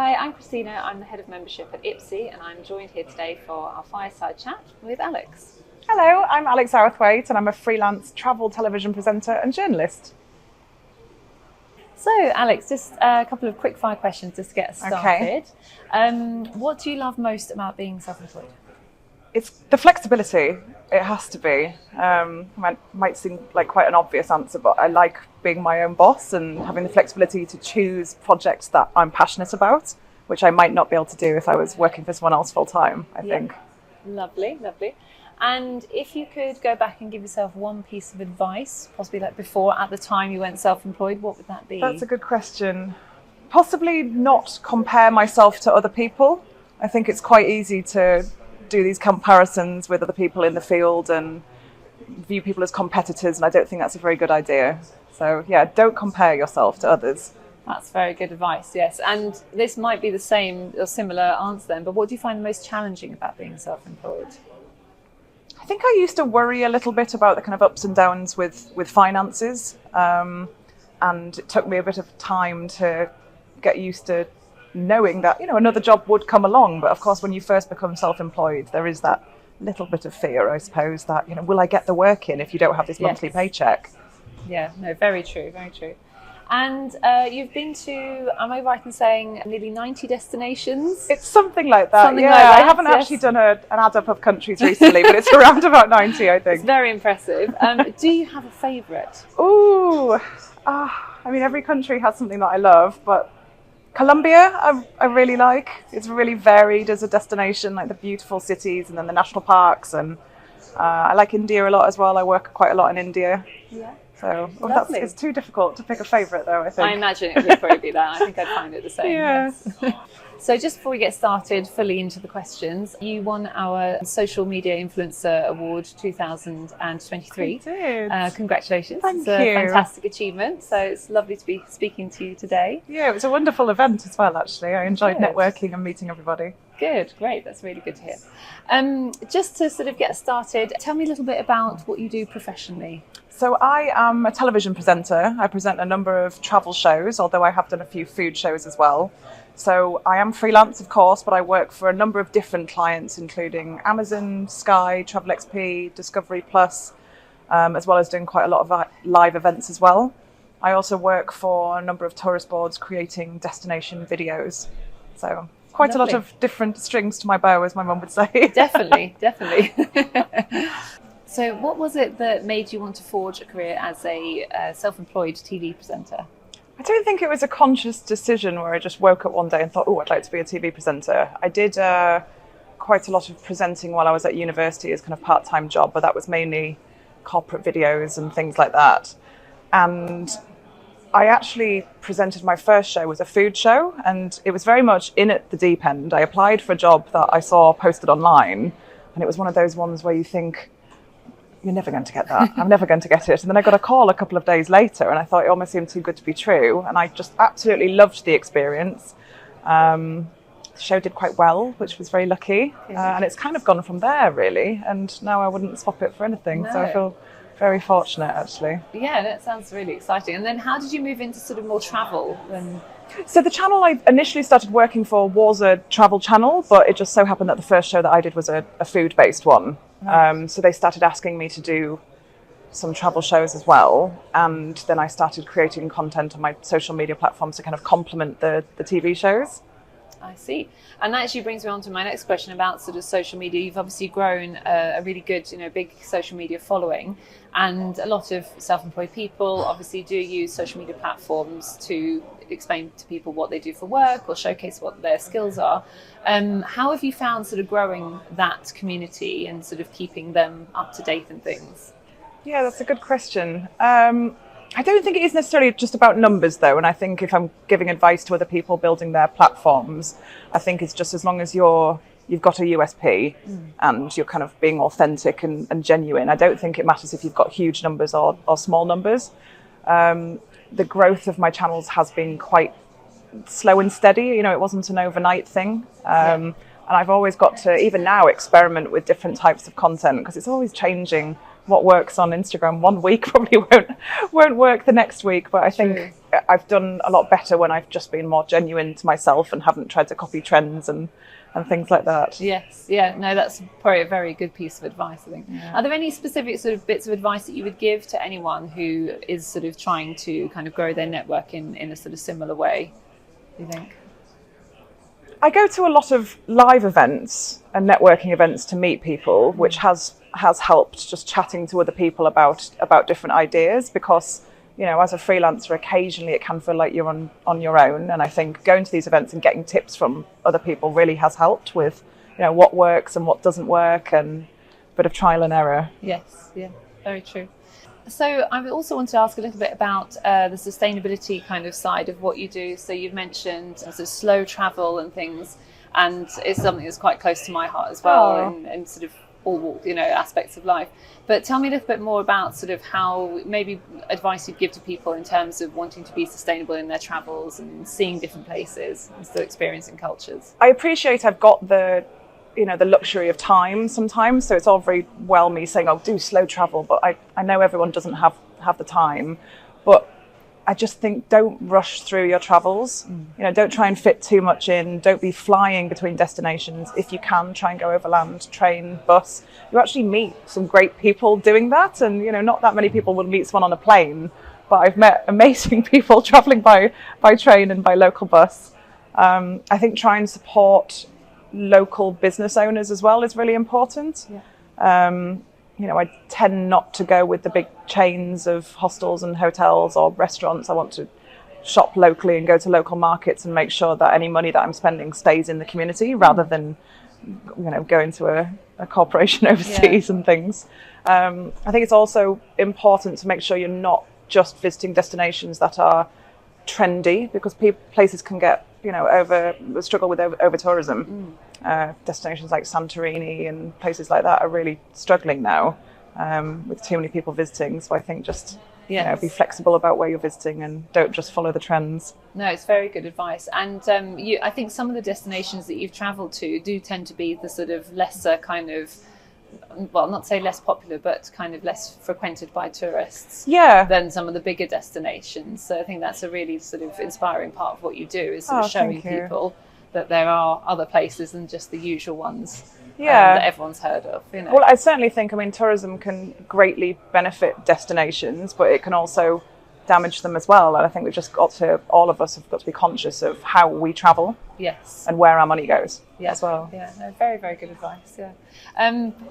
Hi, I'm Christina. I'm the Head of Membership at IPSE and I'm joined here today for our Fireside chat with Alex. Hello, I'm Outhwaite and I'm a freelance travel television presenter and journalist. So Alex, just a couple of quick fire questions just to get us started. Okay. What do you love most about being self-employed? It's the flexibility. It has to be. Might seem like quite an obvious answer, but I like being my own boss and having the flexibility to choose projects that I'm passionate about, which I might not be able to do if I was working for someone else full time, I think. Lovely, lovely. And if you could go back and give yourself one piece of advice, possibly like before, at the time you went self-employed, what would that be? That's a good question. Possibly not compare myself to other people. I think it's quite easy to do these comparisons with other people in the field and view people as competitors, and I don't think that's a very good idea. So yeah, don't compare yourself to others. That's very good advice, yes. And this might be the same or similar answer then, but what do you find the most challenging about being self-employed? I think I used to worry a little bit about the kind of ups and downs with finances, and it took me a bit of time to get used to knowing that, another job would come along. But of course, when you first become self-employed, there is that little bit of fear, I suppose, that, will I get the work in if you don't have this monthly paycheck? Yeah, no, very true, very true. And you've been to, am I right in saying, nearly 90 destinations? It's something like that. Something like that, I haven't actually done an add-up of countries recently, but it's around about 90, I think. It's very impressive. Do you have a favourite? Every country has something that I love, but Colombia, I really like. It's really varied as a destination, like the beautiful cities and then the national parks. And I like India a lot as well. I work quite a lot in India. Yeah. So it's too difficult to pick a favourite, though, I think. I imagine it would probably be that. I think I'd find it the same. Yes. So just before we get started fully into the questions, you won our Social Media Influencer Award 2023. I did. Congratulations. Thank it's a you. fantastic achievement. So it's lovely to be speaking to you today. Yeah, it was a wonderful event as well, actually. I enjoyed Good. networking and meeting everybody. Good, great. That's really good to hear. Just to sort of get started, tell me a little bit about what you do professionally. So I am a television presenter. I present a number of travel shows, although I have done a few food shows as well. So I am freelance, of course, but I work for a number of different clients, including Amazon, Sky, Travel XP, Discovery Plus, as well as doing quite a lot of live events as well. I also work for a number of tourist boards creating destination videos. So quite Lovely. a lot of different strings to my bow, as my mum would say. Definitely, definitely. So what was it that made you want to forge a career as a self-employed TV presenter? I don't think it was a conscious decision where I just woke up one day and thought, I'd like to be a TV presenter. I did quite a lot of presenting while I was at university as kind of part-time job, but that was mainly corporate videos and things like that. And I actually presented my first show was a food show, and it was very much in at the deep end. I applied for a job that I saw posted online, and it was one of those ones where you think, you're never going to get that. I'm never going to get it. And then I got a call a couple of days later and I thought it almost seemed too good to be true. And I just absolutely loved the experience. The show did quite well, which was very lucky. And it's kind of gone from there, really. And now I wouldn't swap it for anything. No. So I feel very fortunate, actually. Yeah, that sounds really exciting. And then how did you move into sort of more travel? So the channel I initially started working for was a travel channel, but it just so happened that the first show that I did was a food-based one. So they started asking me to do some travel shows as well, and then I started creating content on my social media platforms to kind of complement the TV shows. I see. And that actually brings me on to my next question about sort of social media. You've obviously grown a really good, big social media following, and a lot of self-employed people obviously do use social media platforms to explain to people what they do for work or showcase what their skills are. How have you found sort of growing that community and sort of keeping them up to date and things? Yeah, that's a good question. I don't think it is necessarily just about numbers, though. And I think if I'm giving advice to other people building their platforms, I think it's just as long as you've got a USP and you're kind of being authentic and genuine. I don't think it matters if you've got huge numbers or small numbers. The growth of my channels has been quite slow and steady. It wasn't an overnight thing. And I've always got to, even now, experiment with different types of content because it's always changing what works on Instagram one week probably won't work the next week. But I think I've done a lot better when I've just been more genuine to myself and haven't tried to copy trends and things like that. Yes, yeah, no, that's probably a very good piece of advice, I think. Yeah. Are there any specific sort of bits of advice that you would give to anyone who is sort of trying to kind of grow their network in a sort of similar way, do you think? I go to a lot of live events and networking events to meet people, which has helped, just chatting to other people about different ideas, because as a freelancer, occasionally it can feel like you're on your own. And I think going to these events and getting tips from other people really has helped with, what works and what doesn't work, and a bit of trial and error. Yes, yeah, very true. So I also want to ask a little bit about the sustainability kind of side of what you do. So you've mentioned sort of slow travel and things, and it's something that's quite close to my heart as well, and sort of all aspects of life. But tell me a little bit more about sort of how, maybe advice you'd give to people in terms of wanting to be sustainable in their travels and seeing different places and still experiencing cultures. I appreciate I've got the luxury of time sometimes, so it's all very well me saying, oh, do slow travel, but I know everyone doesn't have the time. But I just think, don't rush through your travels. Don't try and fit too much in. Don't be flying between destinations. If you can, try and go overland, train, bus. You actually meet some great people doing that, and not that many people will meet someone on a plane, but I've met amazing people traveling by train and by local bus. I think try and support local business owners as well is really important. I tend not to go with the big chains of hostels and hotels or restaurants. I want to shop locally and go to local markets and make sure that any money that I'm spending stays in the community, rather than going to a corporation overseas and things. I think it's also important to make sure you're not just visiting destinations that are trendy, because places can get struggle with over tourism. Destinations like Santorini and places like that are really struggling now, with too many people visiting. So I think just be flexible about where you're visiting and don't just follow the trends. No, it's very good advice. And I think some of the destinations that you've travelled to do tend to be the sort of lesser kind of, well, not say less popular, but kind of less frequented by tourists than some of the bigger destinations. So I think that's a really sort of inspiring part of what you do, is sort of showing people that there are other places than just the usual ones that everyone's heard of. Well, I certainly think, tourism can greatly benefit destinations, but it can also damage them as well. And I think all of us have got to be conscious of how we travel. Yes. And where our money goes as well. Yeah, no, very, very good advice. Yeah.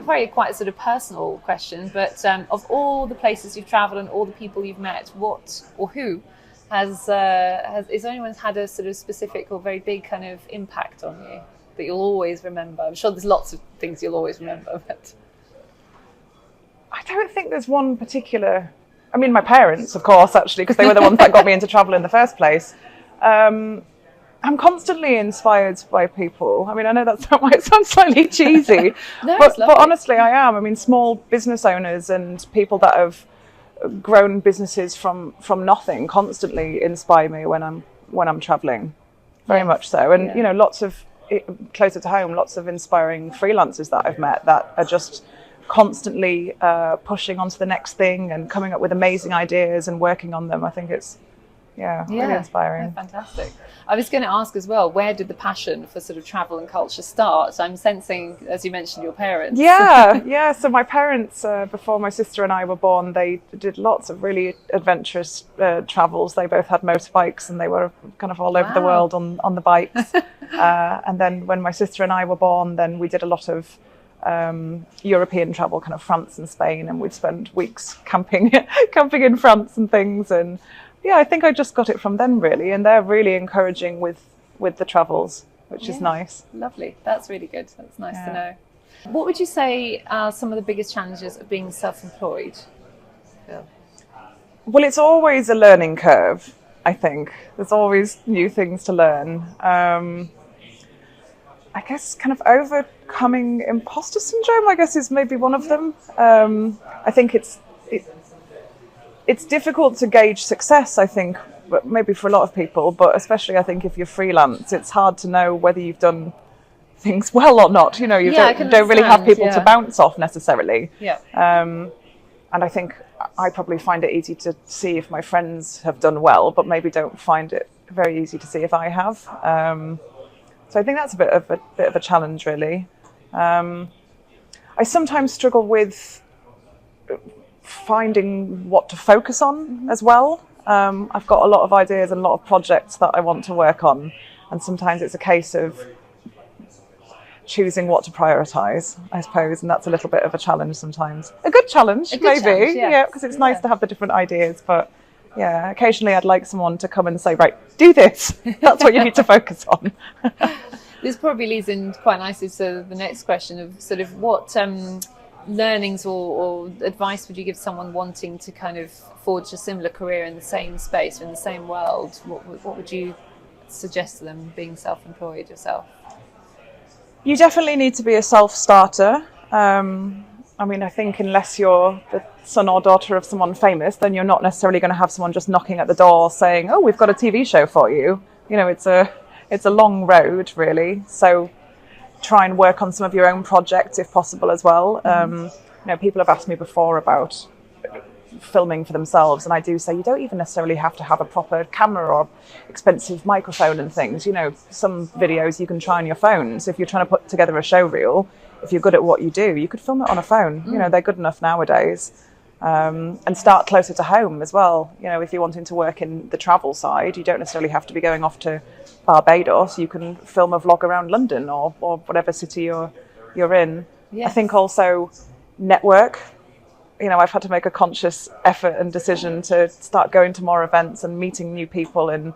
Very quite a sort of personal question, but of all the places you've travelled and all the people you've met, what or who has anyone had a sort of specific or very big kind of impact on you that you'll always remember? I'm sure there's lots of things you'll always remember, but I don't think there's one particular. My parents, of course, actually, because they were the ones that got me into travel in the first place. I'm constantly inspired by people. I know that might sound slightly cheesy, but honestly, I am. Small business owners and people that have grown businesses from nothing constantly inspire me when I'm traveling, very much so. And lots of, closer to home, lots of inspiring freelancers that I've met that are just constantly pushing on to the next thing and coming up with amazing ideas and working on them. I think it's really inspiring. Yeah, fantastic. I was going to ask as well, where did the passion for sort of travel and culture start? So I'm sensing, as you mentioned, your parents. Yeah. So my parents, before my sister and I were born, they did lots of really adventurous travels. They both had motorbikes and they were kind of all over the world on the bikes. And then when my sister and I were born, then we did a lot of European travel, kind of France and Spain, and we'd spend weeks camping in France and things. And I think I just got it from them, really, and they're really encouraging with the travels, which is nice. Lovely. That's really good. That's nice to know. What would you say are some of the biggest challenges of being self-employed? Well, it's always a learning curve, I think. There's always new things to learn. I guess kind of overcoming imposter syndrome, I guess, is maybe one of them. I think it's difficult to gauge success, I think, maybe for a lot of people, but especially I think if you're freelance, it's hard to know whether you've done things well or not. You don't really have people to bounce off necessarily. I think I probably find it easy to see if my friends have done well, but maybe don't find it very easy to see if I have. So I think that's a bit of a challenge, really. I sometimes struggle with finding what to focus on as well. I've got a lot of ideas and a lot of projects that I want to work on, and sometimes it's a case of choosing what to prioritise, I suppose, and that's a little bit of a challenge sometimes. A good challenge, maybe, yeah, because it's nice to have the different ideas, but yeah, occasionally I'd like someone to come and say, right, do this. That's what you need to focus on. This probably leads in quite nicely to the next question of sort of what learnings or advice would you give someone wanting to kind of forge a similar career in the same space, in the same world? What would you suggest to them, being self-employed yourself? You definitely need to be a self-starter. I mean, I think unless you're the son or daughter of someone famous, then you're not necessarily going to have someone just knocking at the door saying, oh, we've got a TV show for you. You know, it's a long road, really. So try and work on some of your own projects if possible as well. You know, people have asked me before about filming for themselves, and I do say you don't even necessarily have to have a proper camera or expensive microphone and things. You know, some videos you can try on your phone. So if you're trying to put together a show reel, if you're good at what you do, you could film it on a phone. You know, they're good enough nowadays. And start closer to home as well. You know, if you're wanting to work in the travel side, you don't necessarily have to be going off to Barbados. You can film a vlog around London or whatever city you're in. Yes. I think also network. You know, I've had to make a conscious effort and decision to start going to more events and meeting new people and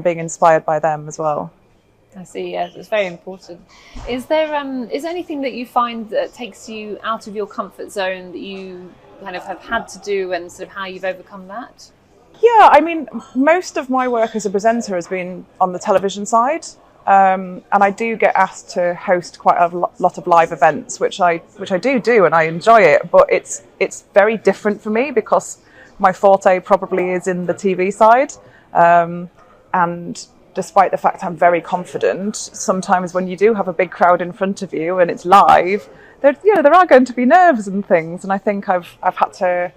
being inspired by them as well. I see, yes, it's very important. Is there anything that you find that takes you out of your comfort zone that you kind of have had to do, and sort of how you've overcome that? Yeah, I mean, most of my work as a presenter has been on the television side. And I do get asked to host quite a lot of live events, which I do, and I enjoy it. But it's very different for me because my forte probably is in the TV side. And despite the fact I'm very confident, sometimes when you do have a big crowd in front of you and it's live, there are going to be nerves and things. And I think I've had to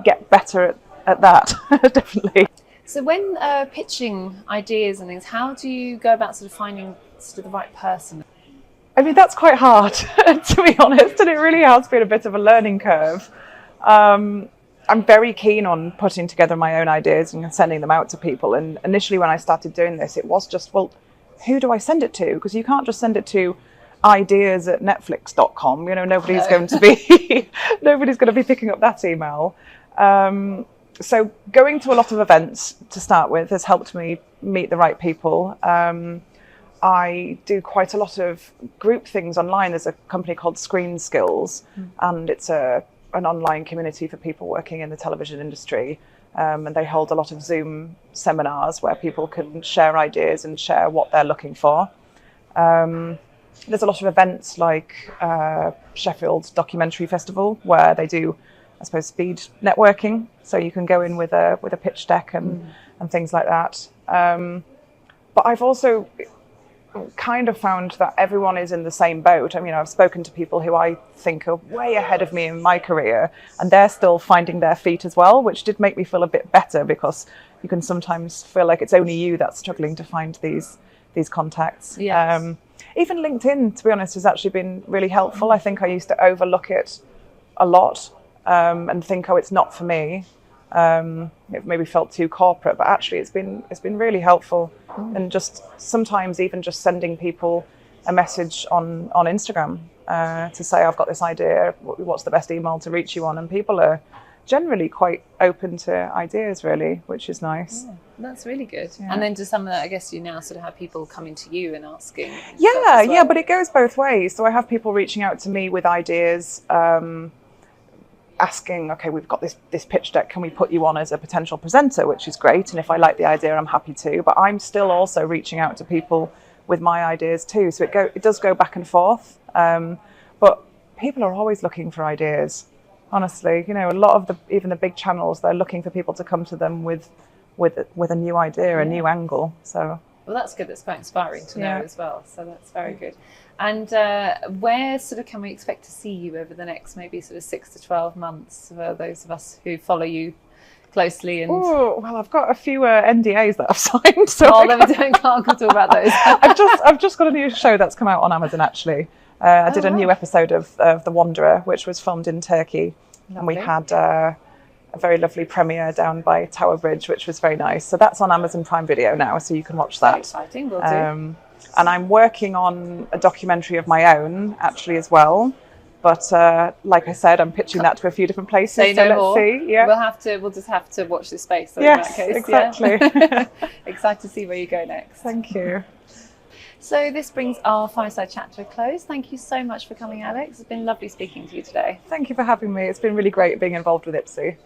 get better at that, definitely. So when pitching ideas and things, how do you go about sort of finding sort of the right person? I mean, that's quite hard, to be honest, and it really has been a bit of a learning curve. I'm very keen on putting together my own ideas and sending them out to people. And initially when I started doing this, it was just, well, who do I send it to? Because you can't just send it to ideas@netflix.com. You know, nobody's going to be picking up that email. So going to a lot of events to start with has helped me meet the right people. I do quite a lot of group things online. There's a company called Screen Skills, and it's an online community for people working in the television industry. And they hold a lot of Zoom seminars where people can share ideas and share what they're looking for. There's a lot of events like Sheffield Documentary Festival where they do, I suppose, speed networking. So you can go in with a pitch deck and things like that. But I've also kind of found that everyone is in the same boat. I mean, I've spoken to people who I think are way ahead of me in my career, and they're still finding their feet as well, which did make me feel a bit better, because you can sometimes feel like it's only you that's struggling to find these contacts. Yes. Even LinkedIn, to be honest, has actually been really helpful. I think I used to overlook it a lot and think, oh, it's not for me. It maybe felt too corporate, but actually it's been really helpful. And just sometimes even just sending people a message on Instagram to say, I've got this idea, what's the best email to reach you on? And people are generally quite open to ideas, really, which is nice. Yeah, that's really good. Yeah. And then to some of that, I guess you now sort of have people coming to you and asking. Yeah, but it goes both ways. So I have people reaching out to me with ideas, asking, okay, we've got this pitch deck, can we put you on as a potential presenter, which is great. And if I like the idea, I'm happy to. But I'm still also reaching out to people with my ideas too. So it does go back and forth. But people are always looking for ideas. Honestly, you know, a lot of even the big channels, they're looking for people to come to them with a new idea, a new angle. So Well, that's good. That's quite inspiring to know Yeah. as well. So that's very good. And where sort of can we expect to see you over the next maybe sort of 6 to 12 months for those of us who follow you closely? And Oh, well, I've got a few NDAs that I've signed. So oh, we can't talk about those. I've just got a new show that's come out on Amazon, actually. I did a new wow. episode of The Wanderer, which was filmed in Turkey. And we Lovely. had a very lovely premiere down by Tower Bridge, which was very nice. So that's on Amazon Prime Video now, so you can watch Very that. exciting. We'll do. And I'm working on a documentary of my own, actually, as well. But like I said, I'm pitching that to a few different places. Say so no let's more. see. Yeah. We'll just have to watch this space. So Yes, in that case, exactly. Yeah. Excited to see where you go next. Thank you. So this brings our fireside chat to a close. Thank you so much for coming, Alex. It's been lovely speaking to you today. Thank you for having me. It's been really great being involved with IPSE.